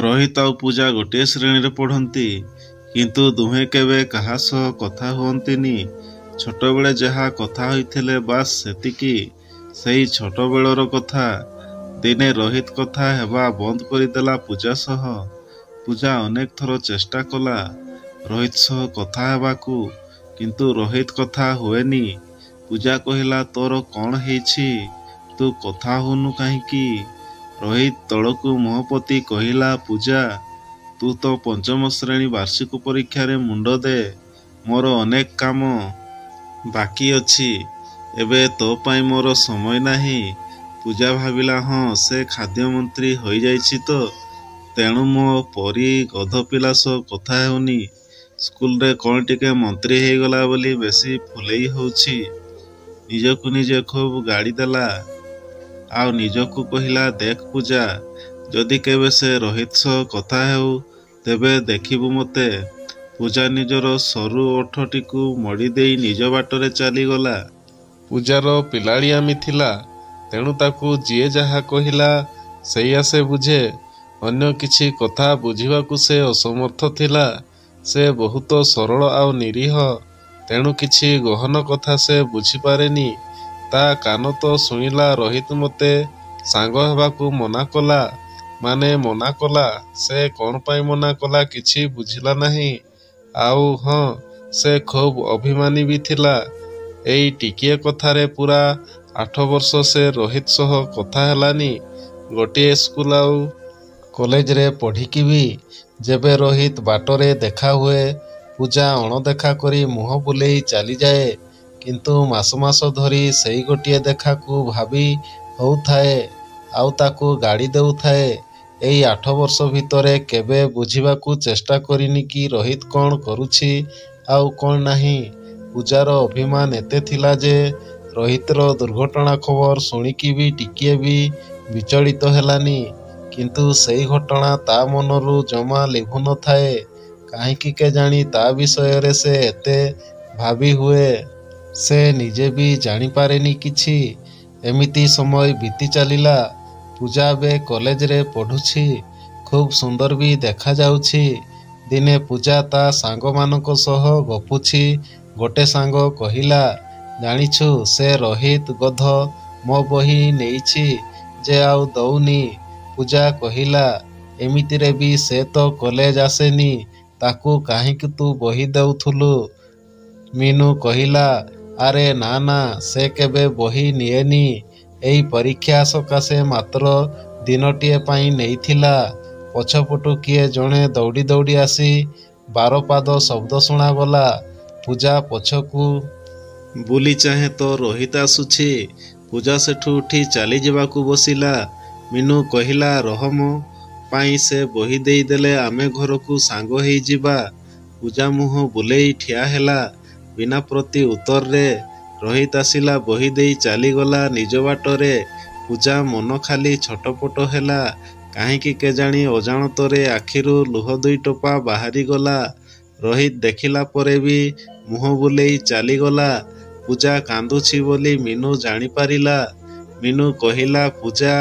ରୋହିତ ଆଉ ପୂଜା ଗୋଟିଏ ଶ୍ରେଣୀରେ ପଢ଼ନ୍ତି, କିନ୍ତୁ ଦୁହେଁ କେବେ କାହା ସହ କଥା ହୁଅନ୍ତିନି। ଛୋଟବେଳେ ଯାହା କଥା ହୋଇଥିଲେ ବାସ୍ ସେତିକି, ସେଇ ଛୋଟବେଳର କଥା। ଦିନେ ରୋହିତ କଥା ହେବା ବନ୍ଦ କରିଦେଲା ପୂଜା ସହ। ପୂଜା ଅନେକ ଥର ଚେଷ୍ଟା କଲା ରୋହିତ ସହ କଥା ହେବାକୁ, କିନ୍ତୁ ରୋହିତ କଥା ହୁଏନି। ପୂଜା କହିଲା, ତୋର କ'ଣ ହେଇଛି? ତୁ କଥା ହଉନୁ କାହିଁକି? ରୋହିତ ତଳକୁ ମୁହଁ ପୋତି କହିଲା, ପୂଜା, ତୁ ତ ପଞ୍ଚମ ଶ୍ରେଣୀ ବାର୍ଷିକ ପରୀକ୍ଷାରେ ମୁଣ୍ଡ ଦେ। ମୋର ଅନେକ କାମ ବାକି ଅଛି। ଏବେ ତୋ ପାଇଁ ମୋର ସମୟ ନାହିଁ। ପୂଜା ଭାବିଲା, ହଁ, ସେ ଖାଦ୍ୟମନ୍ତ୍ରୀ ହୋଇଯାଇଛି ତ, ତେଣୁ ମୋ ପରି ଗଧ ପିଲା ସହ କଥା ହେଉନି। ସ୍କୁଲରେ କ'ଣ ଟିକେ ମନ୍ତ୍ରୀ ହେଇଗଲା ବୋଲି ବେଶୀ ଫୁଲେଇ ହେଉଛି। ନିଜକୁ ନିଜେ ଖୁବ୍ ଗାଳି ଦେଲା। ଆଉ ନିଜକୁ କହିଲା, ଦେଖ ପୂଜା, ଯଦି କେବେ ସେ ରୋହିତ ସହ କଥା ହେଉ, ତେବେ ଦେଖିବୁ ମୋତେ। ପୂଜା ନିଜର ସରୁ ଓଠଟିକୁ ମୋଡ଼ି ଦେଇ ନିଜ ବାଟରେ ଚାଲିଗଲା। ପୂଜାର ପିଲାଳିଆମି ଥିଲା, ତେଣୁ ତାକୁ ଯିଏ ଯାହା କହିଲା ସେଇଆ ସେ ବୁଝେ। ଅନ୍ୟ କିଛି କଥା ବୁଝିବାକୁ ସେ ଅସମର୍ଥ ଥିଲା। ସେ ବହୁତ ସରଳ ଆଉ ନିରୀହ, ତେଣୁ କିଛି ଗହନ କଥା ସେ ବୁଝିପାରେନି। ତା କାନ ତ ଶୁଣିଲା, ରୋହିତ ମୋତେ ସାଙ୍ଗ ହେବାକୁ ମନା କଲା। ମାନେ ମନା କଲା? ସେ କ'ଣ ପାଇଁ ମନା କଲା କିଛି ବୁଝିଲା ନାହିଁ। ଆଉ ହଁ, ସେ ଖୁବ୍ ଅଭିମାନୀ ବି ଥିଲା। ଏଇ ଟିକିଏ କଥାରେ ପୂରା 8 ବର୍ଷ ସେ ରୋହିତ ସହ କଥା ହେଲାନି। ଗୋଟିଏ ସ୍କୁଲ ଆଉ କଲେଜରେ ପଢ଼ିକି ବି ଯେବେ ରୋହିତ ବାଟରେ ଦେଖା ହୁଏ, ପୂଜା ଅଣଦେଖା କରି ମୁହଁ ବୁଲେଇ ଚାଲିଯାଏ। କିନ୍ତୁ ମାସ ମାସ ଧରି ସେଇ ଗୋଟିଏ ଦେଖାକୁ ଭାବି ହେଉଥାଏ, ଆଉ ତାକୁ ଗାଳି ଦେଉଥାଏ। ଏଇ 8 ବର୍ଷ ଭିତରେ କେବେ ବୁଝିବାକୁ ଚେଷ୍ଟା କରିନି କି ରୋହିତ କ'ଣ କରୁଛି ଆଉ କ'ଣ ନାହିଁ। ପୂଜାର ଅଭିମାନ ଏତେ ଥିଲା ଯେ ରୋହିତର ଦୁର୍ଘଟଣା ଖବର ଶୁଣିକି ବି ଟିକିଏ ବି ବିଚଳିତ ହେଲାନି। କିନ୍ତୁ ସେଇ ଘଟଣା ତା ମନରୁ ଜମା ଲିଭୁ ନଥାଏ। କାହିଁକି କେଜାଣି ତା ବିଷୟରେ ସେ ଏତେ ଭାବି ହୁଏ, ସେ ନିଜେ ବି ଜାଣିପାରେନି କିଛି। ଏମିତି ସମୟ ବିତି ଚାଲିଲା। ପୂଜା ଏବେ କଲେଜରେ ପଢ଼ୁଛି। ଖୁବ୍ ସୁନ୍ଦର ବି ଦେଖାଯାଉଛି। ଦିନେ ପୂଜା ତା ସାଙ୍ଗମାନଙ୍କ ସହ ଗପୁଛି। ଗୋଟେ ସାଙ୍ଗ କହିଲା, ଜାଣିଛୁ, ସେ ରୋହିତ ଗଧ ମୋ ବହି ନେଇଛି ଯେ ଆଉ ଦଉନି। ପୂଜା କହିଲା, ଏମିତିରେ ବି ସେ ତ କଲେଜ ଆସେନି, ତାକୁ କାହିଁକି ତୁ ବହି ଦେଉଥିଲୁ? ମିନୁ କହିଲା, ଆରେ ନା ନା, ସେ କେବେ ବହି ନିଏନି। ଏଇ ପରୀକ୍ଷା ସକାଶେ ମାତ୍ର ଦିନଟିଏ ପାଇଁ ନେଇଥିଲା। ପଛପଟୁ କିଏ ଜଣେ ଦୌଡ଼ି ଦୌଡ଼ି ଆସି 12 ପାଦ ଶବ୍ଦ ଶୁଣାଗଲା। ପୂଜା ପଛକୁ ବୁଲି ଚାହେଁ ତ ରୋହିତ ଆସୁଛି। ପୂଜା ସେଠୁ ଉଠି ଚାଲିଯିବାକୁ ବସିଲା। ମିନୁ କହିଲା, ରହ, ମୋ ପାଇଁ ସେ ବହି ଦେଇଦେଲେ ଆମେ ଘରକୁ ସାଙ୍ଗ ହେଇଯିବା। ପୂଜା ମୁହଁ ବୁଲେଇ ଠିଆ ହେଲା। ବିନା ପ୍ରତି ଉତ୍ତରରେ ରୋହିତ ଆସିଲା, ବହି ଦେଇ ଚାଲିଗଲା ନିଜ ବାଟରେ। ପୂଜା ମନ ଖାଲି ଛଟପଟ ହେଲା। କାହିଁକି କେଜାଣି ଅଜାଣତରେ ଆଖିରୁ ଲୁହ 2 ଟୋପା ବାହାରିଗଲା। ରୋହିତ ଦେଖିଲା ପରେ ବି ମୁହଁ ବୁଲେଇ ଚାଲିଗଲା। ପୂଜା କାନ୍ଦୁଛି ବୋଲି ମିନୁ ଜାଣିପାରିଲା। ମିନୁ କହିଲା, ପୂଜା,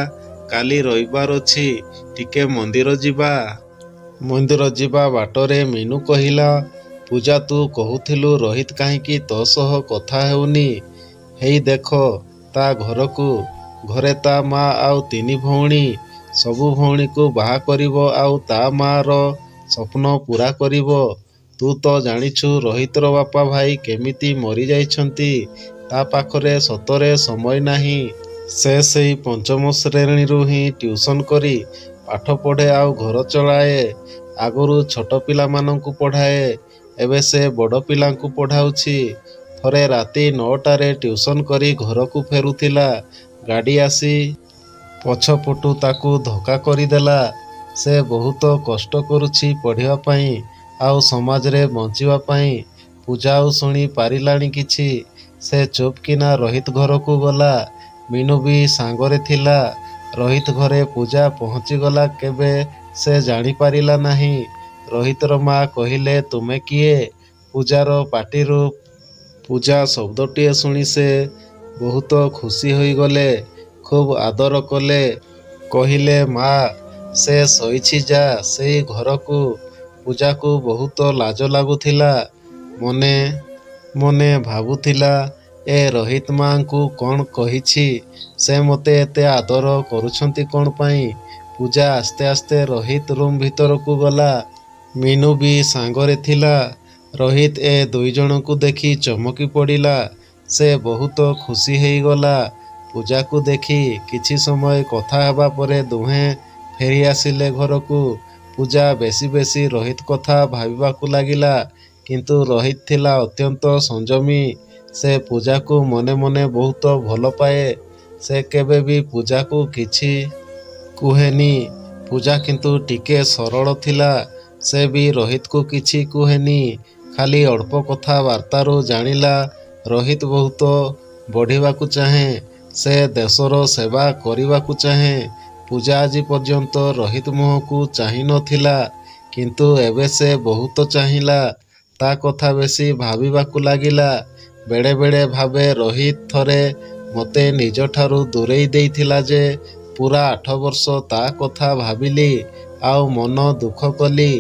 କାଲି ରବିବାର ଅଛି, ଟିକେ ମନ୍ଦିର ଯିବା। ମନ୍ଦିର ଯିବା ବାଟରେ ମିନୁ କହିଲା, ପୂଜା, ତୁ କହୁଥିଲୁ ରୋହିତ କାହିଁକି ତୋ ସହ କଥା ହେଉନି? ହେଇ ଦେଖ ତା ଘରକୁ। ଘରେ ତା ମା ଆଉ 3 ଭଉଣୀ। ସବୁ ଭଉଣୀକୁ ବାହା କରିବ ଆଉ ତା ମା'ର ସ୍ୱପ୍ନ ପୂରା କରିବ। ତୁ ତ ଜାଣିଛୁ ରୋହିତର ବାପା ଭାଇ କେମିତି ମରିଯାଇଛନ୍ତି। ତା ପାଖରେ ସତରେ ସମୟ ନାହିଁ। ସେ ସେଇ ପଞ୍ଚମ ଶ୍ରେଣୀରୁ ହିଁ ଟ୍ୟୁସନ୍ କରି ପାଠ ପଢ଼େ ଆଉ ଘର ଚଳାଏ। ଆଗରୁ ଛୋଟ ପିଲାମାନଙ୍କୁ ପଢ଼ାଏ, ଏବେ ସେ ବଡ଼ ପିଲାଙ୍କୁ ପଢ଼ାଉଛି। ଥରେ ରାତି 9ଟାରେ ଟ୍ୟୁସନ୍ କରି ଘରକୁ ଫେରୁଥିଲା। ଗାଡ଼ି ଆସି ପଛପଟୁ ତାକୁ ଧକ୍କା କରିଦେଲା। ସେ ବହୁତ କଷ୍ଟ କରୁଛି ପଢ଼ିବା ପାଇଁ ଆଉ ସମାଜରେ ବଞ୍ଚିବା ପାଇଁ। ପୂଜା ଆଉ ଶୁଣି ପାରିଲାଣି କିଛି। ସେ ଚୁପକିନା ରୋହିତ ଘରକୁ ଗଲା। ମିନୁ ବି ସାଙ୍ଗରେ ଥିଲା। ରୋହିତ ଘରେ ପୂଜା ପହଞ୍ଚିଗଲା କେବେ ସେ ଜାଣିପାରିଲା ନାହିଁ। ରୋହିତର ମା କହିଲେ, ତୁମେ କିଏ? ପୂଜାର ପାଟିରୁ ପୂଜା ଶବ୍ଦଟିଏ ଶୁଣି ସେ ବହୁତ ଖୁସି ହୋଇଗଲେ। ଖୁବ୍ ଆଦର କଲେ। କହିଲେ, ମା, ସେ ଶୋଇଛି ଯା ସେଇ ଘରକୁ। ପୂଜାକୁ ବହୁତ ଲାଜ ଲାଗୁଥିଲା। ମନେ ମନେ ଭାବୁଥିଲା, ଏ ରୋହିତ ମାଆଙ୍କୁ କ'ଣ କହିଛି? ସେ ମୋତେ ଏତେ ଆଦର କରୁଛନ୍ତି କ'ଣ ପାଇଁ? ପୂଜା ଆସ୍ତେ ଆସ୍ତେ ରୋହିତ ରୁମ୍ ଭିତରକୁ ଗଲା। ମିନୁ ବି ସାଙ୍ଗରେ ଥିଲା। ରୋହିତ ଏ ଦୁଇଜଣଙ୍କୁ ଦେଖି ଚମକି ପଡ଼ିଲା। ସେ ବହୁତ ଖୁସି ହେଇଗଲା ପୂଜାକୁ ଦେଖି। କିଛି ସମୟ କଥା ହେବା ପରେ ଦୁହେଁ ଫେରି ଆସିଲେ ଘରକୁ। ପୂଜା ବେଶୀ ବେଶୀ ରୋହିତ କଥା ଭାବିବାକୁ ଲାଗିଲା। କିନ୍ତୁ ରୋହିତ ଥିଲା ଅତ୍ୟନ୍ତ ସଂଯମୀ। ସେ ପୂଜାକୁ ମନେ ମନେ ବହୁତ ଭଲ ପାଏ। ସେ କେବେ ବି ପୂଜାକୁ କିଛି କୁହେନି। ପୂଜା କିନ୍ତୁ ଟିକେ ସରଳ ଥିଲା। ସେ ବି ରୋହିତକୁ କିଛି କୁହେନି। ଖାଲି ଅଳ୍ପ କଥାବାର୍ତ୍ତାରୁ ଜାଣିଲା ରୋହିତ ବହୁତ ବଢ଼ିବାକୁ ଚାହେଁ। ସେ ଦେଶର ସେବା କରିବାକୁ ଚାହେଁ। ପୂଜା ଆଜି ପର୍ଯ୍ୟନ୍ତ ରୋହିତ ମୁହଁକୁ ଚାହିଁ ନଥିଲା। କିନ୍ତୁ ଏବେ ସେ ବହୁତ ଚାହିଁଲା। ତା କଥା ବେଶୀ ଭାବିବାକୁ ଲାଗିଲା। ବେଳେବେଳେ ଭାବେ ରୋହିତ ଥରେ ମୋତେ ନିଜଠାରୁ ଦୂରେଇ ଦେଇଥିଲା ଯେ ପୁରା 8 ବର୍ଷ ତା କଥା ଭାବିଲି ଆଉ ମନ ଦୁଃଖ କଲି।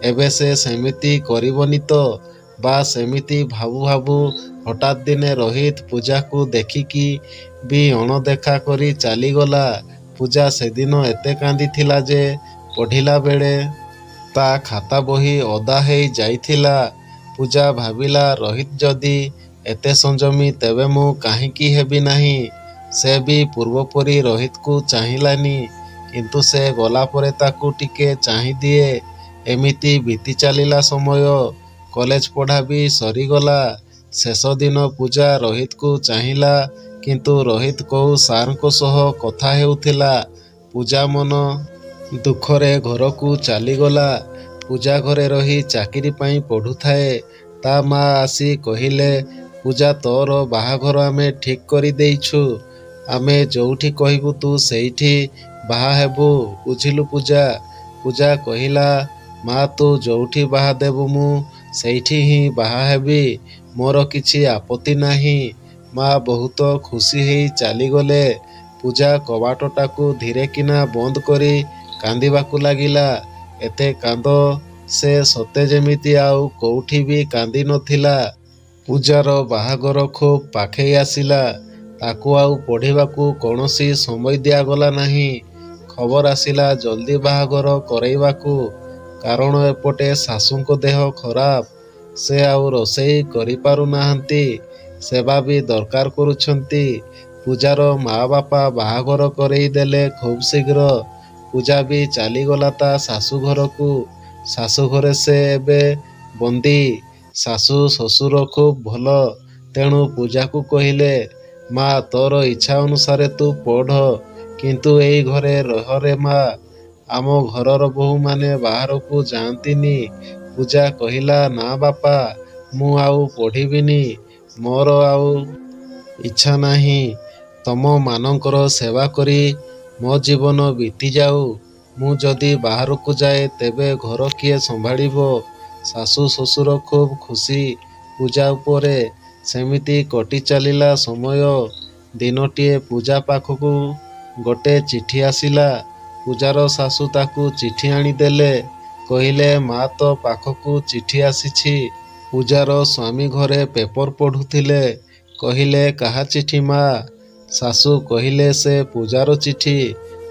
ଏବେ ସେ ସେମିତି କରିବନି ତ? ବାସ୍ ଏମିତି ଭାବୁ ଭାବୁ ହଠାତ୍ ଦିନେ ରୋହିତ ପୂଜାକୁ ଦେଖିକି ବି ଅଣଦେଖା କରି ଚାଲିଗଲା। ପୂଜା ସେଦିନ ଏତେ କାନ୍ଦିଥିଲା ଯେ ପଢ଼ିଲା ବେଳେ ତା ଖାତା ବହି ଓଦା ହେଇ ଯାଇଥିଲା। ପୂଜା ଭାବିଲା, ରୋହିତ ଯଦି ଏତେ ସଂଯମୀ ତେବେ ମୁଁ କାହିଁକି ହେବି ନାହିଁ? ସେ ବି ପୂର୍ବ ପରି ରୋହିତକୁ ଚାହିଁଲାନି। କିନ୍ତୁ ସେ ଗଲା ପରେ ତାକୁ ଟିକେ ଚାହିଁଦିଏ। ଏମିତି ବିତି ଚାଲିଲା ସମୟ। କଲେଜ ପଢ଼ା ବି ସରିଗଲା। ଶେଷ ଦିନ ପୂଜା ରୋହିତକୁ ଚାହିଁଲା। କିନ୍ତୁ ରୋହିତ କୋଉ ସାର୍ଙ୍କ ସହ କଥା ହେଉଥିଲା। ପୂଜା ମନ ଦୁଃଖରେ ଘରକୁ ଚାଲିଗଲା। ପୂଜା ଘରେ ରହି ଚାକିରି ପାଇଁ ପଢ଼ୁଥାଏ। ତା ମା ଆସି କହିଲେ, ପୂଜା ତୋର ବାହାଘର ଆମେ ଠିକ୍ କରିଦେଇଛୁ। ଆମେ ଯୋଉଠି କହିବୁ ତୁ ସେଇଠି ବାହା ହେବୁ। ବୁଝିଲୁ ପୂଜା? ପୂଜା କହିଲା, ମା ତୁ ଯୋଉଠି ବାହା ଦେବୁ ମୁଁ ସେଇଠି ହିଁ ବାହା ହେବି। ମୋର କିଛି ଆପତ୍ତି ନାହିଁ। ମା ବହୁତ ଖୁସି ହେଇ ଚାଲିଗଲେ। ପୂଜା କବାଟଟାକୁ ଧୀରେ କିନା ବନ୍ଦ କରି କାନ୍ଦିବାକୁ ଲାଗିଲା। ଏତେ କାନ୍ଦ ସେ ସତେ ଯେମିତି ଆଉ କୋଉଠି ବି କାନ୍ଦି ନଥିଲା। ପୂଜାର ବାହାଘର ଖୁବ୍ ପାଖେଇ ଆସିଲା। ତାକୁ ଆଉ ପଢ଼ିବାକୁ କୌଣସି ସମୟ ଦିଆଗଲା ନାହିଁ। ଖବର ଆସିଲା ଜଲ୍ଦି ବାହାଘର କରେଇବାକୁ। କାରଣ ଏପଟେ ଶାଶୁଙ୍କ ଦେହ ଖରାପ। ସେ ଆଉ ରୋଷେଇ କରିପାରୁନାହାନ୍ତି। ସେବା ବି ଦରକାର କରୁଛନ୍ତି। ପୂଜାର ମା ବାପା ବାହାଘର କରେଇ ଦେଲେ ଖୁବ୍ ଶୀଘ୍ର। ପୂଜା ବି ଚାଲିଗଲା ତା ଶାଶୁ ଘରକୁ। ଶାଶୁ ଘରେ ସେ ଏବେ ବନ୍ଦୀ। ଶାଶୁ ଶ୍ୱଶୁର ଖୁବ୍ ଭଲ। ତେଣୁ ପୂଜାକୁ କହିଲେ, ମା ତୋର ଇଚ୍ଛା ଅନୁସାରେ ତୁ ପଢ଼। କିନ୍ତୁ ଏଇ ଘରେ ରହରେ ମା। ଆମ ଘରର ବୋହୂମାନେ ବାହାରକୁ ଯାଆନ୍ତିନି। ପୂଜା କହିଲା, ନା ବାପା, ମୁଁ ଆଉ ପଢ଼ିବିନି। ମୋର ଆଉ ଇଚ୍ଛା ନାହିଁ। ତମମାନଙ୍କର ସେବା କରି ମୋ ଜୀବନ ବିତିଯାଉ। ମୁଁ ଯଦି ବାହାରକୁ ଯାଏ ତେବେ ଘର କିଏ ସମ୍ଭାଳିବ? ଶାଶୁ ଶ୍ୱଶୁର ଖୁବ୍ ଖୁସି ପୂଜା ଉପରେ। ସେମିତି କଟି ଚାଲିଲା ସମୟ। ଦିନଟିଏ ପୂଜା ପାଖକୁ ଗୋଟେ ଚିଠି ଆସିଲା। ପୂଜାର ଶାଶୁ ତାକୁ ଚିଠି ଆଣିଦେଲେ। କହିଲେ, ମା ତୋ ପାଖକୁ ଚିଠି ଆସିଛି। ପୂଜାର ସ୍ୱାମୀ ଘରେ ପେପର ପଢ଼ୁଥିଲେ। କହିଲେ, କାହା ଚିଠି ମା? ଶାଶୁ କହିଲେ, ସେ ପୂଜାର ଚିଠି।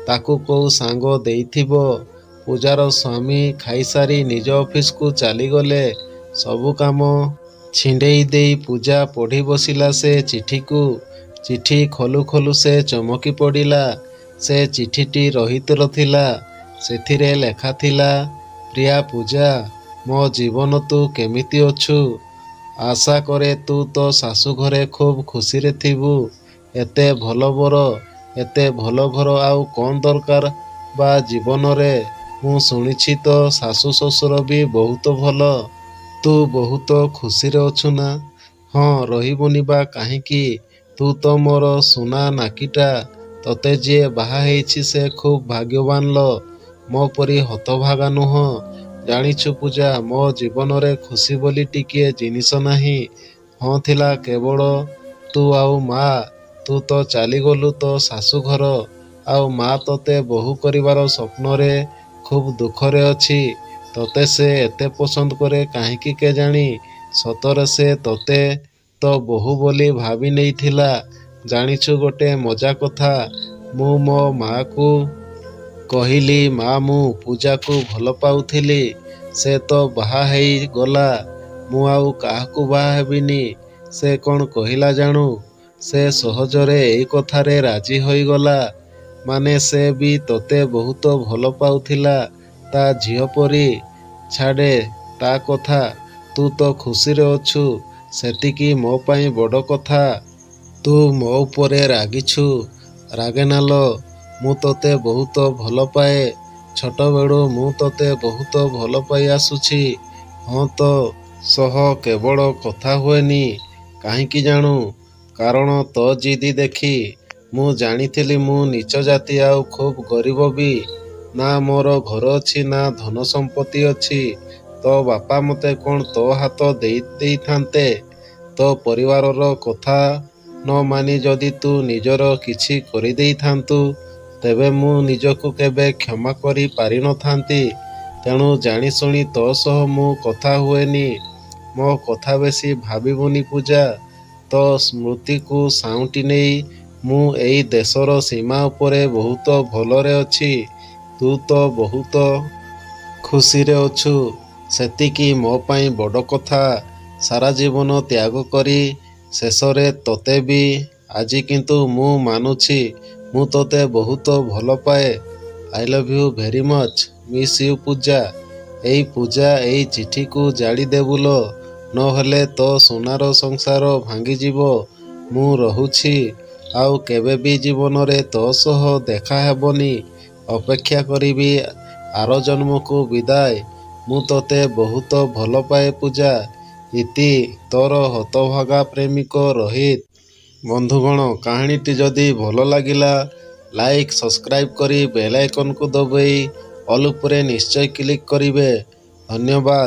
ତାକୁ କୋଉ ସାଙ୍ଗ ଦେଇଥିବ। ପୂଜାର ସ୍ୱାମୀ ଖାଇସାରି ନିଜ ଅଫିସକୁ ଚାଲିଗଲେ। ସବୁ କାମ ଛିଣ୍ଡେଇ ଦେଇ ପୂଜା ପଢ଼ି ବସିଲା ସେ ଚିଠିକୁ। ଚିଠି ଖୋଲୁ ଖୋଲୁ ସେ ଚମକି ପଡ଼ିଲା। ସେ ଚିଠିଟି ରୋହିତର ଥିଲା। ସେଥିରେ ଲେଖାଥିଲା, ପ୍ରିୟା ପୂଜା, ମୋ ଜୀବନ ତୁ କେମିତି ଅଛୁ? ଆଶା କରେ ତୁ ତୋ ଶାଶୁ ଘରେ ଖୁବ୍ ଖୁସିରେ ଥିବୁ। ଏତେ ଭଲ ବର, ଏତେ ଭଲ ଘର ଆଉ କ'ଣ ଦରକାର ବା ଜୀବନରେ? ମୁଁ ଶୁଣିଛି ତୋ ଶାଶୁ ଶ୍ୱଶୁର ବି ବହୁତ ଭଲ। ତୁ ବହୁତ ଖୁସିରେ ଅଛୁ ନା? ହଁ, ରହିବୁନି ବା କାହିଁକି? ତୁ ତ ମୋର ସୁନା ନାକିଟା। ତତେ ଯିଏ ବାହା ହେଇଛି ସେ ଖୁବ୍ ଭାଗ୍ୟବାନ ଲୋ। ମୋ ପରି ହତଭାଗା ନୁହଁ। ଜାଣିଛୁ ପୂଜା, ମୋ ଜୀବନରେ ଖୁସି ବୋଲି ଟିକିଏ ଜିନିଷ ନାହିଁ। ହଁ ଥିଲା କେବଳ ତୁ ଆଉ ମା। ତୁ ତ ଚାଲିଗଲୁ ତୋ ଶାଶୁ ଘର। ଆଉ ମା ତତେ ବୋହୂ କରିବାର ସ୍ୱପ୍ନରେ ଖୁବ୍ ଦୁଃଖରେ ଅଛି। ତୋତେ ସେ ଏତେ ପସନ୍ଦ କରେ କାହିଁକି କେଜାଣି? ସତରେ ସେ ତୋତେ ତ ବୋହୂ ବୋଲି ଭାବି ନେଇଥିଲା। ଜାଣିଛୁ ଗୋଟେ ମଜା କଥା, ମୁଁ ମୋ ମାଆକୁ କହିଲି, ମା ମୁଁ ପୂଜାକୁ ଭଲ ପାଉଥିଲି। ସେ ତ ବାହା ହେଇଗଲା, ମୁଁ ଆଉ କାହାକୁ ବାହା ହେବିନି। ସେ କ'ଣ କହିଲା ଜାଣୁ? ସେ ସହଜରେ ଏଇ କଥାରେ ରାଜି ହୋଇଗଲା। ମାନେ ସେ ବି ତୋତେ ବହୁତ ଭଲ ପାଉଥିଲା ତା ଝିଅ ପରି। ଛାଡ଼େ ତା କଥା, ତୁ ତ ଖୁସିରେ ଅଛୁ, ସେତିକି ମୋ ପାଇଁ ବଡ଼ କଥା। ତୁ ମୋ ଉପରେ ରାଗିଛୁ? ରାଗେନା ଲୋ, ମୁଁ ତୋତେ ବହୁତ ଭଲ ପାଏ। ଛୋଟବେଳୁ ମୁଁ ତୋତେ ବହୁତ ଭଲ ପାଇ ଆସୁଛି। ହଁ ତୋ ସହ କେବଳ କଥା ହୁଏନି, କାହିଁକି ଜାଣୁ? କାରଣ ତୋ ଜିଦି ଦେଖି ମୁଁ ଜାଣିଥିଲି ମୁଁ ନୀଚ ଜାତି ଆଉ ଖୁବ୍ ଗରିବ ବି। ନା ମୋର ଘର ଅଛି ନା ଧନ ସମ୍ପତ୍ତି ଅଛି। ତୋ ବାପା ମୋତେ କ'ଣ ତୋ ହାତ ଦେଇଥାନ୍ତେ? ତୋ ପରିବାରର କଥା ନ ମାନି ଯଦି ତୁ ନିଜର କିଛି କରିଦେଇଥାନ୍ତୁ, ତେବେ ମୁଁ ନିଜକୁ କେବେ କ୍ଷମା କରି ପାରିନଥାନ୍ତି। ତେଣୁ ଜାଣିଶୁଣି ତୋ ସହ ମୁଁ କଥା ହୁଏନି। ମୋ କଥା ବେଶୀ ଭାବିବୁନି ପୂଜା। ତୋ ସ୍ମୃତିକୁ ସାଉଁଟି ନେଇ ମୁଁ ଏଇ ଦେଶର ସୀମା ଉପରେ ବହୁତ ଭଲରେ ଅଛି। ତୁ ତ ବହୁତ ଖୁସିରେ ଅଛୁ, ସେତିକି ମୋ ପାଇଁ ବଡ଼ କଥା। ସାରା ଜୀବନ ତ୍ୟାଗ କରି ଶେଷରେ ତୋତେ ବି। ଆଜି କିନ୍ତୁ ମୁଁ ମାନୁଛି, ମୁଁ ତୋତେ ବହୁତ ଭଲ ପାଏ। I love you very much, miss you Puja. ଏଇ ଚିଠିକୁ ଜାଳି ଦେବୁ ଲୋ, ନହେଲେ ତୋ ସୁନାର ସଂସାର ଭାଙ୍ଗିଯିବ। ମୁଁ ରହୁଛି। ଆଉ କେବେ ବି ଜୀବନରେ ତୋ ସହ ଦେଖା ହେବନି। ଅପେକ୍ଷା କରିବି ଆର ଜନ୍ମକୁ ବିଦାୟ। ମୁଁ ତୋତେ ବହୁତ ଭଲ ପାଏ ପୂଜା। ଇତି ତୋର ହତଭାଗା ପ୍ରେମିକ ରୋହିତ। ବନ୍ଧୁଗଣ, କାହାଣୀଟି ଯଦି ଭଲ ଲାଗିଲା ଲାଇକ୍ ସବସ୍କ୍ରାଇବ୍ କରି ବେଲ୍ ଆଇକନ୍କୁ ଦବାଇ ଅଲ୍ ଉପରେ ନିଶ୍ଚୟ କ୍ଲିକ୍ କରିବେ। ଧନ୍ୟବାଦ।